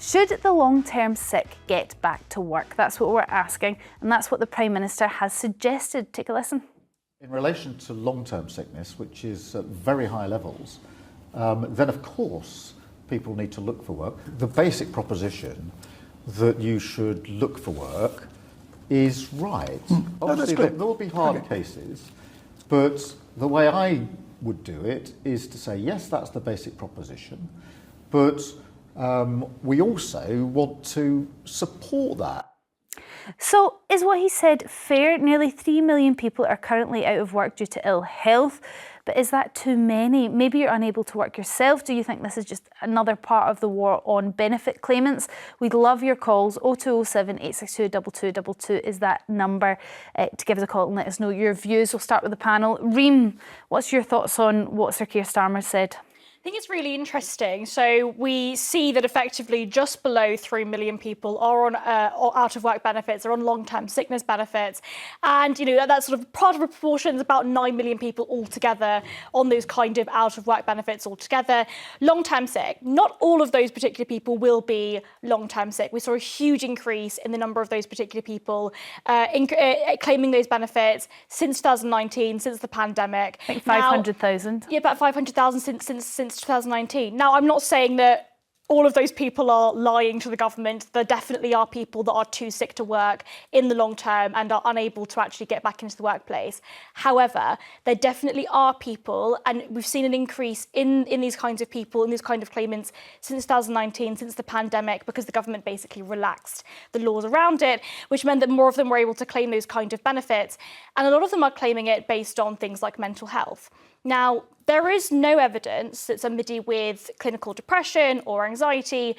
Should the long-term sick get back to work? That's what we're asking, and that's what the Prime Minister has suggested. Take a listen. In relation to long-term sickness, which is at very high levels, then of course people need to look for work. The basic proposition that you should look for work is right. Obviously, there will be hard cases, but the way I would do it is to say, yes, that's the basic proposition, but we also want to support that. So is what he said fair? Nearly 3 million people are currently out of work due to ill health, but is that too many? Maybe you're unable to work yourself. Do you think this is just another part of the war on benefit claimants? We'd love your calls. 0207 862 2222 is that number to give us a call and let us know your views. We'll start with the panel. Reem, what's your thoughts on what Sir Keir Starmer said? I think it's really interesting. So we see that effectively just below 3 million people are on out of work benefits, are on long-term sickness benefits. And, you know, that's sort of part of a proportion is about 9 million people altogether on those kind of out of work benefits altogether. Long-term sick, not all of those particular people will be long-term sick. We saw a huge increase in the number of those particular people claiming those benefits since 2019, since the pandemic. I think 500,000. Yeah, about 500,000 since 2019. Now, I'm not saying that all of those people are lying to the government. There definitely are people that are too sick to work in the long term and are unable to actually get back into the workplace. However, there definitely are people, and we've seen an increase in these kinds of people, in these kind of claimants since 2019, since the pandemic, because the government basically relaxed the laws around it, which meant that more of them were able to claim those kind of benefits. And a lot of them are claiming it based on things like mental health. Now, there is no evidence that somebody with clinical depression or anxiety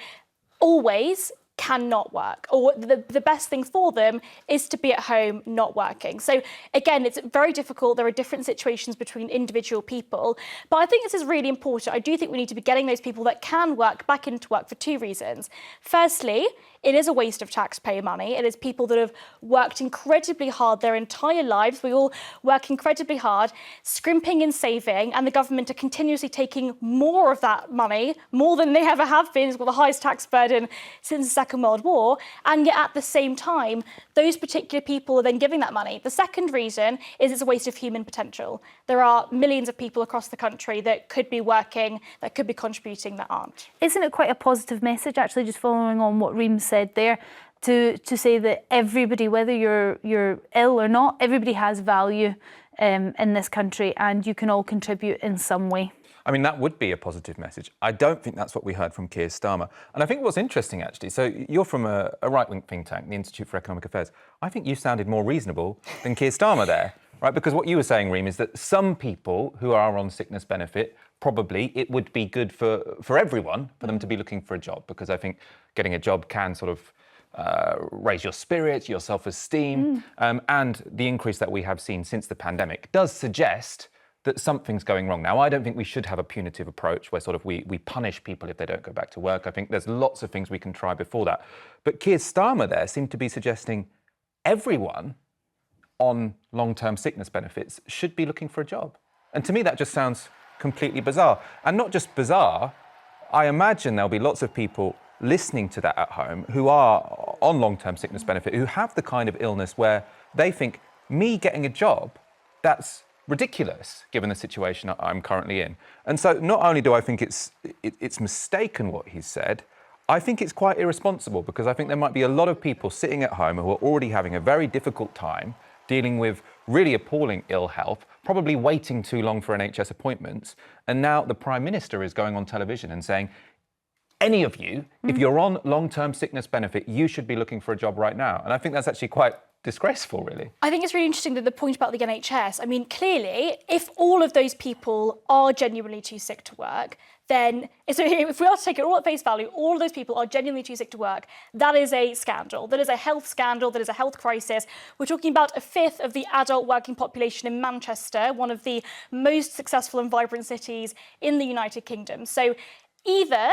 always cannot work, or the best thing for them is to be at home not working. So again, it's very difficult. There are different situations between individual people, but I think this is really important. I do think we need to be getting those people that can work back into work for two reasons. Firstly, it is a waste of taxpayer money. It is people that have worked incredibly hard their entire lives. We all work incredibly hard, scrimping and saving, and the government are continuously taking more of that money, more than they ever have been. It's got the highest tax burden since the Second World War. And yet at the same time, those particular people are then giving that money. The second reason is it's a waste of human potential. There are millions of people across the country that could be working, that could be contributing, that aren't. Isn't it quite a positive message, actually, just following on what Reem said there, to say that everybody, whether you're ill or not, everybody has value in this country and you can all contribute in some way? I mean, that would be a positive message. I don't think that's what we heard from Keir Starmer. And I think what's interesting, actually, so you're from a right-wing think tank, the Institute for Economic Affairs. I think you sounded more reasonable than Keir Starmer there, right? Because what you were saying, Reem, is that some people who are on sickness benefit, probably it would be good for everyone for them to be looking for a job, because I think getting a job can sort of raise your spirits, your self-esteem, and the increase that we have seen since the pandemic does suggest that something's going wrong. Now, I don't think we should have a punitive approach where sort of we punish people if they don't go back to work. I think there's lots of things we can try before that. But Keir Starmer there seemed to be suggesting everyone on long-term sickness benefits should be looking for a job. And to me, that just sounds completely bizarre. And not just bizarre, I imagine there'll be lots of people listening to that at home who are on long-term sickness benefit, who have the kind of illness where they think, me getting a job, that's ridiculous given the situation I'm currently in. And so not only do I think it's mistaken what he's said, I think it's quite irresponsible, because I think there might be a lot of people sitting at home who are already having a very difficult time dealing with really appalling ill health, probably waiting too long for NHS appointments. And now the Prime Minister is going on television and saying, any of you, if you're on long-term sickness benefit, you should be looking for a job right now. And I think that's actually quite disgraceful, really. I think it's really interesting that the point about the NHS, I mean, clearly, if all of those people are genuinely too sick to work, then, so if we are to take it all at face value, all of those people are genuinely too sick to work, that is a scandal. That is a health scandal. That is a health crisis. We're talking about a fifth of the adult working population in Manchester, one of the most successful and vibrant cities in the United Kingdom. So either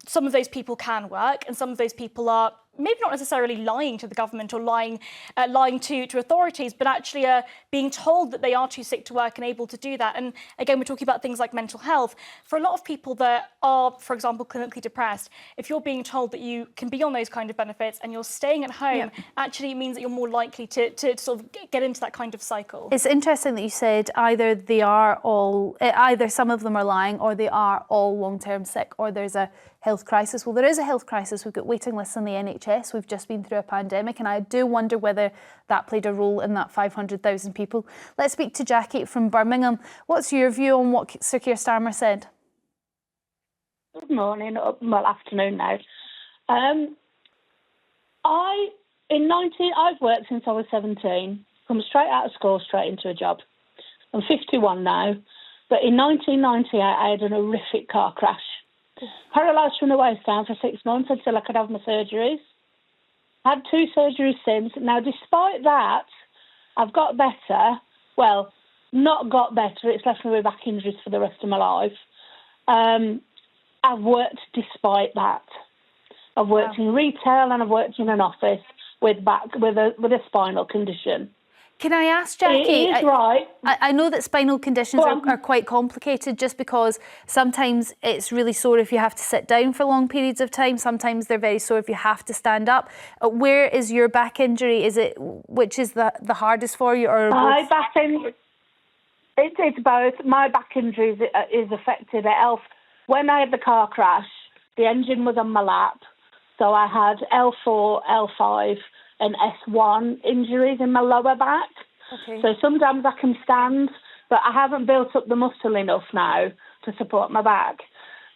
some of those people can work and some of those people are maybe not necessarily lying to the government or lying to authorities, but actually being told that they are too sick to work and able to do that. And again, we're talking about things like mental health. For a lot of people that are, for example, clinically depressed, if you're being told that you can be on those kind of benefits and you're staying at home, actually it means that you're more likely to sort of get into that kind of cycle. It's interesting that you said either some of them are lying, or they are all long-term sick, or there's a health crisis. Well, there is a health crisis. We've got waiting lists in the NHS. We've just been through a pandemic, and I do wonder whether that played a role in that 500,000 people. Let's speak to Jackie from Birmingham. What's your view on what Sir Keir Starmer said? Good morning, well, afternoon now. I've worked since I was 17, come straight out of school, straight into a job. I'm 51 now, but in 1998 I had an horrific car crash. Paralysed from the waist down for 6 months until I could have my surgeries. Had 2 surgeries since. Now, despite that, I've got better. Well, not got better. It's left me with back injuries for the rest of my life. I've worked despite that. I've worked in retail and I've worked in an office with a spinal condition. Can I ask, Jackie? It is right. I know that spinal conditions are quite complicated, just because sometimes it's really sore if you have to sit down for long periods of time. Sometimes they're very sore if you have to stand up. Where is your back injury? Which is the hardest for you? Or my back injury? It's both. My back injury is affected at L. When I had the car crash, the engine was on my lap, so I had L4, L5. And S1 injuries in my lower back. Okay. So sometimes I can stand, but I haven't built up the muscle enough now to support my back.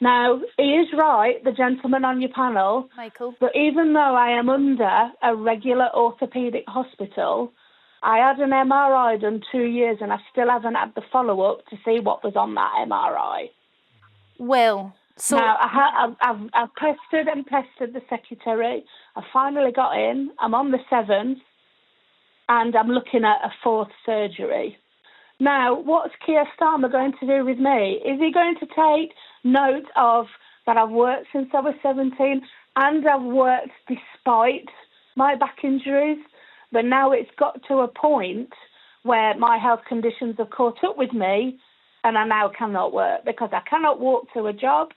Now, he is right, the gentleman on your panel, Michael. But even though I am under a regular orthopaedic hospital, I had an MRI done 2 years and I still haven't had the follow-up to see what was on that MRI. Well... So now, I've pestered and pestered the secretary. I finally got in. I'm on the 7th, and I'm looking at a 4th surgery. Now, what's Keir Starmer going to do with me? Is he going to take note of that I've worked since I was 17, and I've worked despite my back injuries, but now it's got to a point where my health conditions have caught up with me, and I now cannot work because I cannot walk to a job.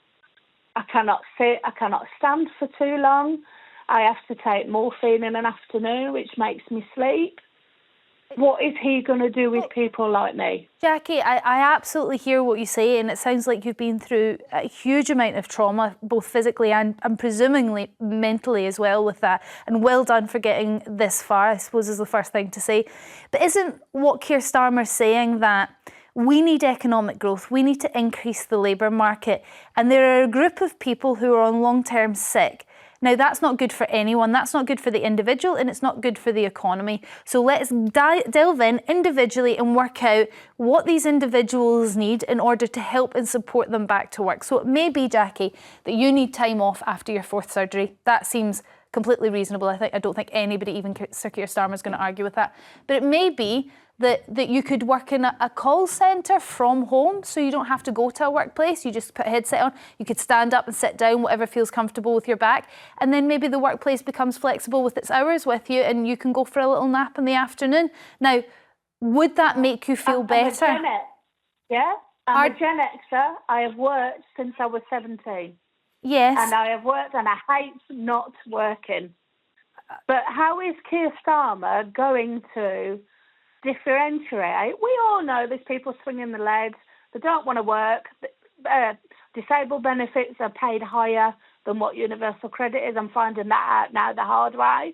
I cannot sit, I cannot stand for too long. I have to take morphine in an afternoon, which makes me sleep. What is he going to do with people like me? Jackie, I absolutely hear what you say, and it sounds like you've been through a huge amount of trauma, both physically and presumably mentally as well with that. And well done for getting this far, I suppose, is the first thing to say. But isn't what Keir Starmer saying that we need economic growth, we need to increase the labour market, and there are a group of people who are on long-term sick? Now, that's not good for anyone, that's not good for the individual, and it's not good for the economy. So let's delve in individually and work out what these individuals need in order to help and support them back to work. So it may be, Jackie, that you need time off after your 4th surgery. That seems completely reasonable. I don't think anybody, even Sir Keir Starmer, is going to argue with that. But it may be that you could work in a call centre from home, so you don't have to go to a workplace. You just put a headset on. You could stand up and sit down, whatever feels comfortable with your back. And then maybe the workplace becomes flexible with its hours with you, and you can go for a little nap in the afternoon. Now, would that make you feel better? I'm a Gen Xer. I have worked since I was 17. Yes. And I have worked, and I hate not working. But how is Keir Starmer going to differentiate? We all know there's people swinging the legs. They don't want to work. Disabled benefits are paid higher than what universal credit is. I'm finding that out now the hard way.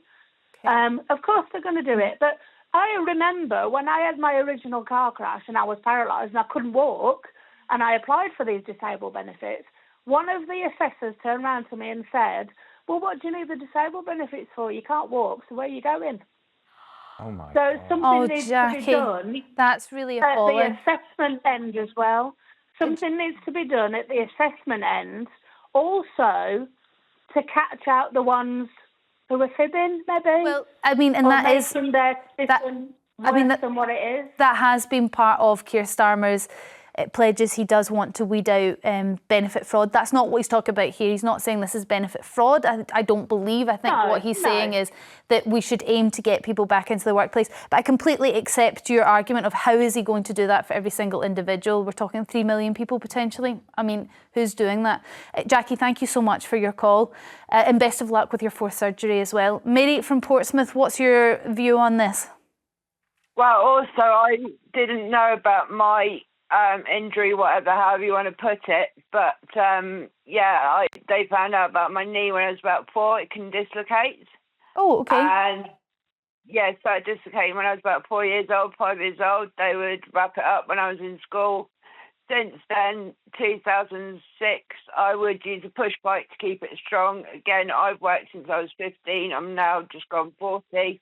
Okay. Of course they're going to do it. But I remember when I had my original car crash and I was paralysed and I couldn't walk and I applied for these disabled benefits, one of the assessors turned around to me and said, well, what do you need the disabled benefits for? You can't walk, so where are you going? Oh my God. Something needs Jackie, to be done. That's really appalling. At the assessment end as well. Something needs to be done at the assessment end, also to catch out the ones who are fibbing, maybe. Well, I mean, and that is their position worse than what it is. That has been part of Keir Starmer's pledges he does want to weed out benefit fraud. That's not what he's talking about here. He's not saying this is benefit fraud. I don't believe. I think what he's saying is that we should aim to get people back into the workplace. But I completely accept your argument of how is he going to do that for every single individual. We're talking 3 million people potentially. I mean, who's doing that? Jackie, thank you so much for your call, and best of luck with your 4th surgery as well. Mary from Portsmouth, what's your view on this? Well, also, I didn't know about my injury, whatever, however you want to put it. But, they found out about my knee when I was about 4. It can dislocate. Oh, OK. And, so it dislocated when I was about 4 years old, 5 years old. They would wrap it up when I was in school. Since then, 2006, I would use a push bike to keep it strong. Again, I've worked since I was 15. I'm now just gone 40.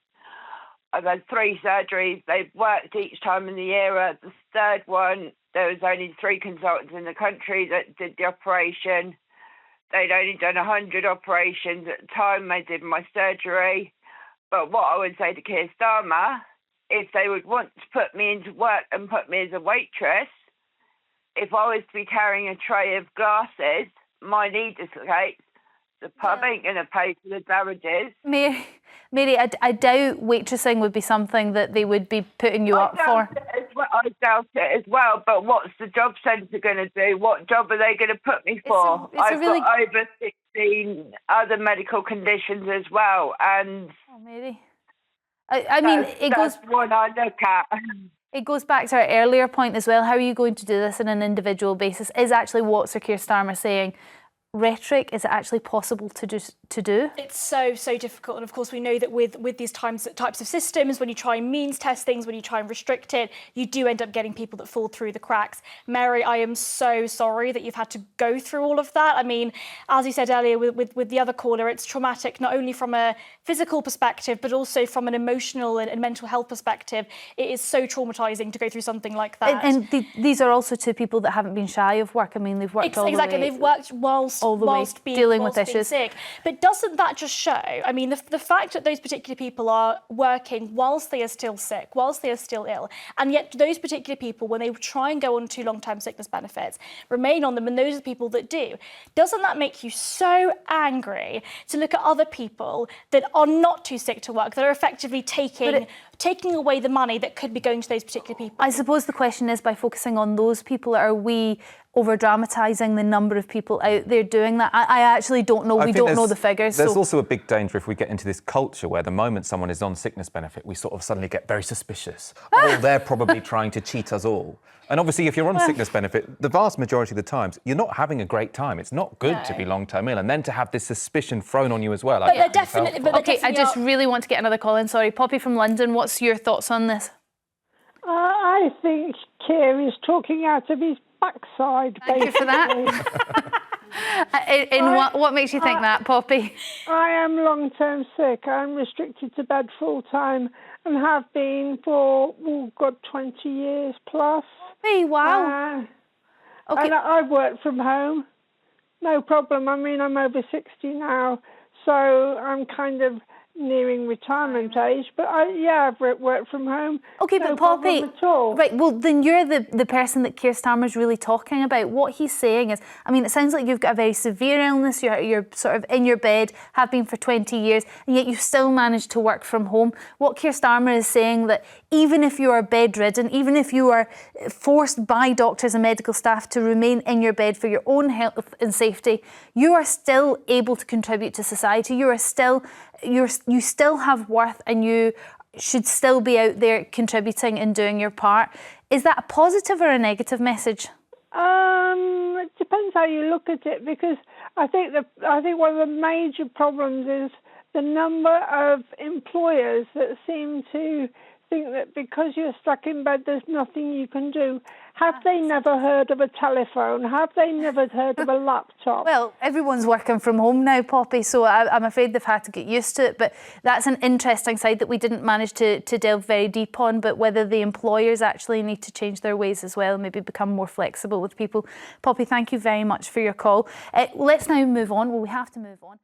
I've had 3 surgeries. They've worked each time in the era. The 3rd one, there was only 3 consultants in the country that did the operation. They'd only done 100 operations at the time they did my surgery. But what I would say to Keir Starmer, if they would want to put me into work and put me as a waitress, if I was to be carrying a tray of glasses, my knee dislocates, the pub ain't going to pay for the damages. Mary, I doubt waitressing would be something that they would be putting you up for. I doubt it as well, but what's the job centre going to do? What job are they going to put me for? I've got over 16 other medical conditions as well, and... Oh, Mary. I mean, that's what I look at. It goes back to our earlier point as well. How are you going to do this on an individual basis? Is actually what Sir Keir Starmer saying rhetoric? Is it actually possible to do? It's so difficult, and of course we know that with these types of systems, when you try and means test things, when you try and restrict it, you do end up getting people that fall through the cracks. Mary, I am so sorry that you've had to go through all of that. I mean, as you said earlier with the other caller, it's traumatic not only from a physical perspective but also from an emotional and mental health perspective. It is so traumatising to go through something like that. And these are also 2 people that haven't been shy of work. I mean, they've worked all the way. They've worked whilst dealing with issues. Sick. But doesn't that just show, I mean, the fact that those particular people are working whilst they are still sick, whilst they are still ill, and yet those particular people, when they try and go on to long-term sickness benefits, remain on them, and those are the people that do. Doesn't that make you so angry to look at other people that are not too sick to work, that are effectively taking away the money that could be going to those particular people? I suppose the question is, by focusing on those people, are we over-dramatising the number of people out there doing that? I actually don't know. We don't know the figures. There's also a big danger if we get into this culture where the moment someone is on sickness benefit, we sort of suddenly get very suspicious. Oh, they're probably trying to cheat us all. And obviously, if you're on sickness benefit, the vast majority of the times, you're not having a great time. It's not good to be long-term ill. And then to have this suspicion thrown on you as well. But they're definitely... OK, I just really want to get another call in. Sorry, Poppy from London, what's your thoughts on this? I think Keir is talking out of his backside, basically. Thank you for that. What makes you think that, Poppy? I am long-term sick. I'm restricted to bed full-time and have been for, 20 years plus. Hey, wow. Okay. And I've worked from home. No problem. I mean, I'm over 60 now, so I'm kind of nearing retirement age, but I've worked from home. Okay, no but Poppy, problem at all. Right, well then you're the person that Keir Starmer's really talking about. What he's saying is, I mean, it sounds like you've got a very severe illness, you're sort of in your bed, have been for 20 years, and yet you've still managed to work from home. What Keir Starmer is saying that even if you are bedridden, even if you are forced by doctors and medical staff to remain in your bed for your own health and safety, you are still able to contribute to society. You still have worth, and you should still be out there contributing and doing your part. Is that a positive or a negative message? It depends how you look at it, because I think one of the major problems is the number of employers that seem to think that because you're stuck in bed, there's nothing you can do. Have they never heard of a telephone? Have they never heard of a laptop? Well, everyone's working from home now, Poppy, so I'm afraid they've had to get used to it. But that's an interesting side that we didn't manage to delve very deep on, but whether the employers actually need to change their ways as well, maybe become more flexible with people. Poppy, thank you very much for your call. Let's now move on. Well, we have to move on.